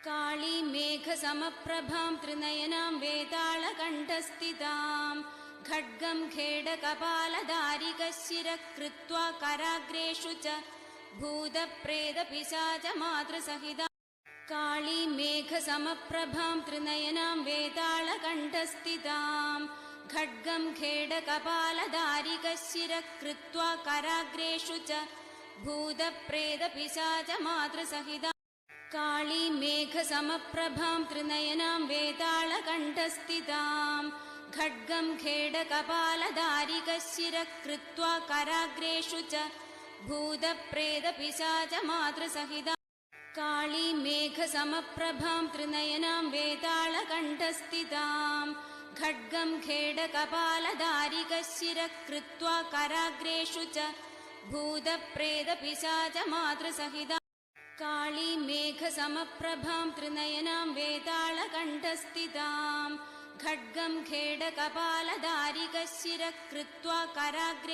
काळीं मेघसमप्रभां त्रिनयनां वेतालकण्ठस्थितां खड्गं खेडकपालधारिकशिरः कृत्वा कराग्रेषु च भूतप्रेतपिशाचमातृसहितां काळीं मेघसमप्रभां त्रिनयनां वेतालकण्ठस्थितां खड्गं खेडकपालधारिकशिरः कृत्वा कराग्रेषु च भूतप्रेतपिशाचमातृसहितां काळीं मेघसमप्रभां त्रिनयनां वेतालकण्ठस्थितां खड्गं खेडकपालधारिकशिरः कृत्वा कराग्रेषु च भूतप्रेतपिशाचमातृसहितां काळीं मेघसमप्रभां त्रिनयनां वेतालकण्ठस्थितां खड्गं खेडकपालधारिकशिरः कृत्वा कराग्रेषु च भूतप्रेतपिशाचमातृसहितां काळीं मेघसमप्रभां त्रिनयनां वेतालकण्ठस्थितां खड्गं खेडकपालधारिकशिरः कृत्वा कराग्रे